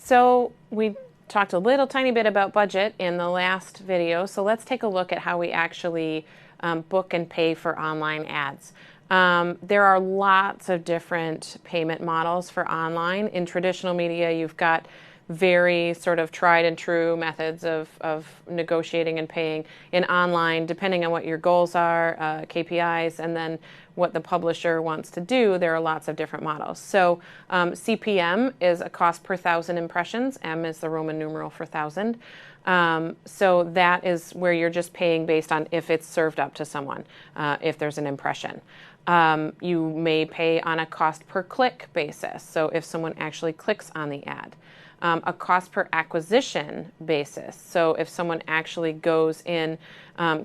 So we talked a little tiny bit about budget in the last video, so let's take a look at how we actually book and pay for online ads. There are lots of different payment models for online. In traditional media, you've got very sort of tried and true methods of negotiating and paying. In online, depending on what your goals are, KPIs, and then what the publisher wants to do, there are lots of different models. So CPM is a cost per 1,000 impressions. M is the Roman numeral for 1,000. So that is where you're just paying based on if it's served up to someone, if there's an impression. You may pay on a cost per click basis. So if someone actually clicks on the ad. A cost per acquisition basis. So if someone actually goes in,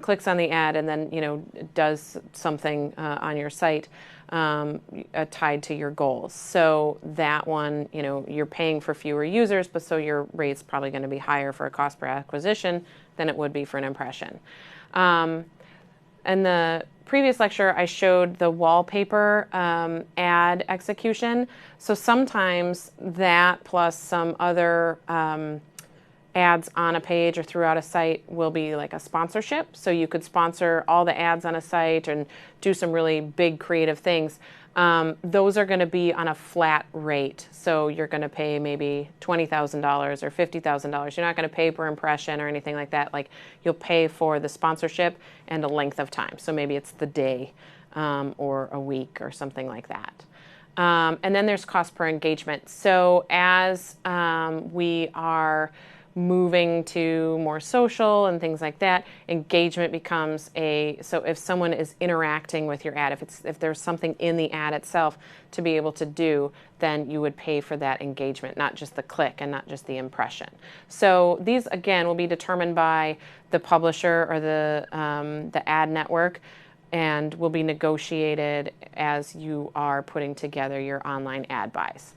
clicks on the ad, and then does something on your site tied to your goals. So that one, you're paying for fewer users, but so your rate's probably going to be higher for a cost per acquisition than it would be for an impression. In the previous lecture, I showed the wallpaper ad execution. So sometimes that plus some other ads on a page or throughout a site will be like a sponsorship. So you could sponsor all the ads on a site and do some really big creative things. Those are going to be on a flat rate. So you're going to pay maybe $20,000 or $50,000. You're not going to pay per impression or anything like that. Like you'll pay for the sponsorship and a length of time. So maybe it's the day or a week or something like that. And then there's cost per engagement. So as we are moving to more social and things like that, engagement becomes so if someone is interacting with your ad, if there's something in the ad itself to be able to do, then you would pay for that engagement, not just the click and not just the impression. So these, again, will be determined by the publisher or the ad network, and will be negotiated as you are putting together your online ad buys.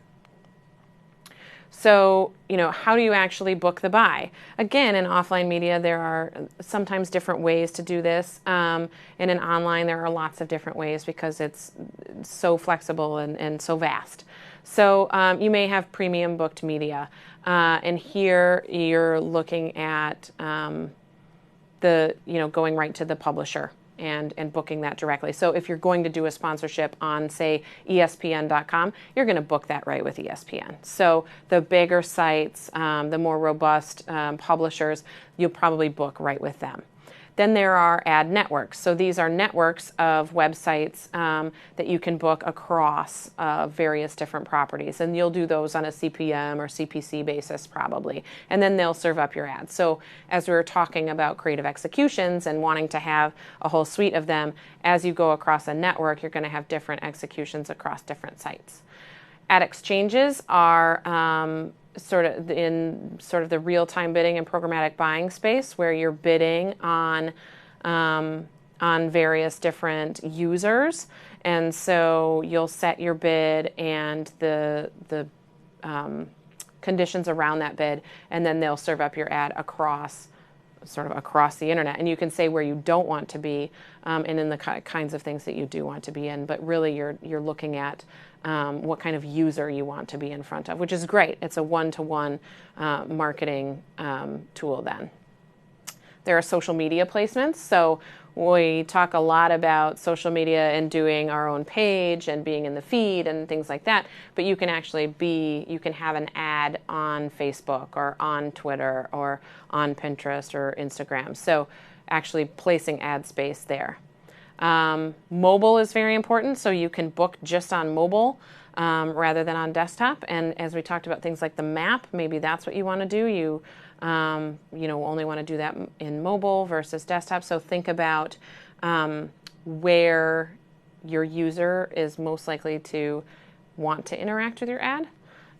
So, how do you actually book the buy? Again, in offline media, there are sometimes different ways to do this. And in online, there are lots of different ways because it's so flexible and so vast. So you may have premium booked media. And here you're looking at going right to the publisher and booking that directly. So if you're going to do a sponsorship on, say, ESPN.com, you're going to book that right with ESPN. So the bigger sites, the more robust publishers, you'll probably book right with them. Then there are ad networks. So these are networks of websites that you can book across various different properties. And you'll do those on a CPM or CPC basis probably. And then they'll serve up your ads. So as we were talking about creative executions and wanting to have a whole suite of them, as you go across a network, you're going to have different executions across different sites. Ad exchanges are sort of the real-time bidding and programmatic buying space, where you're bidding on various different users, and so you'll set your bid and the conditions around that bid, and then they'll serve up your ad across the internet. And you can say where you don't want to be, and in the kinds of things that you do want to be in. But really, you're looking at what kind of user you want to be in front of, which is great. It's a one-to-one marketing tool then. There are social media placements. So we talk a lot about social media and doing our own page and being in the feed and things like that. But you can actually you can have an ad on Facebook or on Twitter or on Pinterest or Instagram. So actually placing ad space there. Mobile is very important. So you can book just on mobile rather than on desktop. And as we talked about things like the map, maybe that's what you want to do. You only want to do that in mobile versus desktop. So think about where your user is most likely to want to interact with your ad.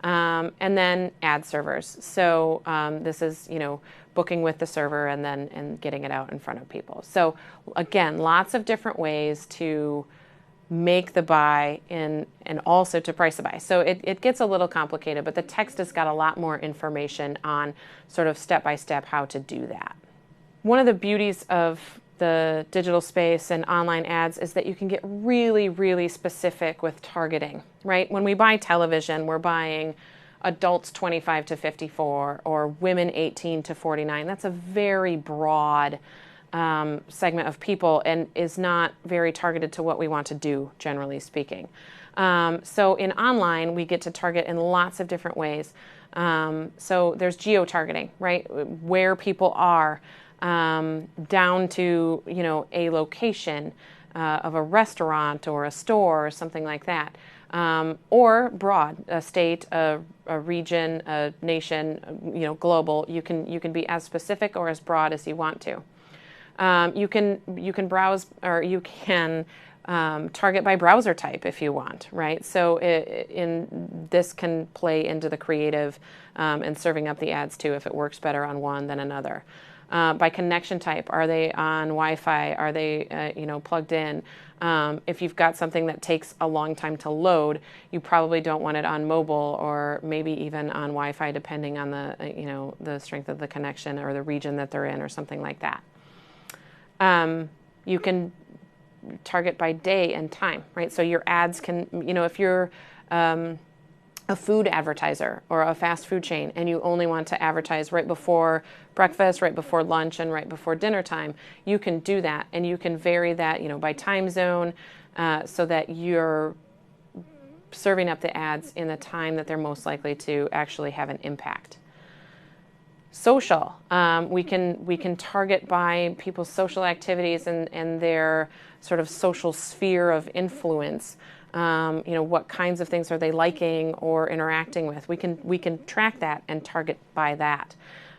And then ad servers. So this is, booking with the server and getting it out in front of people. So again, lots of different ways to make the buy and also to price the buy. So it gets a little complicated, but the text has got a lot more information on sort of step-by-step how to do that. One of the beauties of the digital space and online ads is that you can get really, really specific with targeting, right? When we buy television, we're buying adults 25 to 54 or women 18 to 49. That's a very broad segment of people and is not very targeted to what we want to do, generally speaking. So in online, we get to target in lots of different ways. So there's geo-targeting, right? Where people are, down to, a location of a restaurant or a store or something like that. Or broad, a state, a region, a nation, global. You can be as specific or as broad as you want to. You can browse, or you can target by browser type if you want, right? So this can play into the creative and serving up the ads too if it works better on one than another. By connection type, are they on Wi-Fi? Are they plugged in? If you've got something that takes a long time to load, you probably don't want it on mobile or maybe even on Wi-Fi, depending on the strength of the connection or the region that they're in or something like that. You can target by day and time, right? So your ads can, if you're a food advertiser or a fast food chain and you only want to advertise right before breakfast, right before lunch, and right before dinner time, you can do that. And you can vary that, by time zone so that you're serving up the ads in the time that they're most likely to actually have an impact. Social, we can target by people's social activities and their sort of social sphere of influence. What kinds of things are they liking or interacting with? We can track that and target by that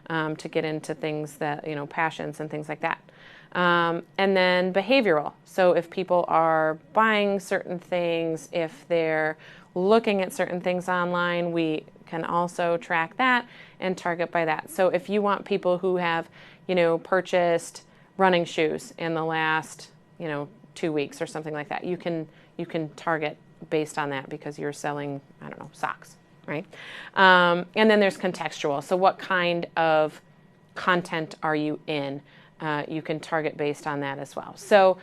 to get into things that, passions and things like that. And then behavioral. So if people are buying certain things, if they're looking at certain things online, we can also track that and target by that. So if you want people who have, purchased running shoes in the last, 2 weeks or something like that, you can target based on that because you're selling, socks, right? And then there's contextual. So what kind of content are you in? You can target based on that as well. So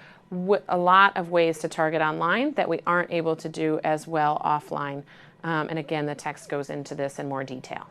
a lot of ways to target online that we aren't able to do as well offline. And again, the text goes into this in more detail.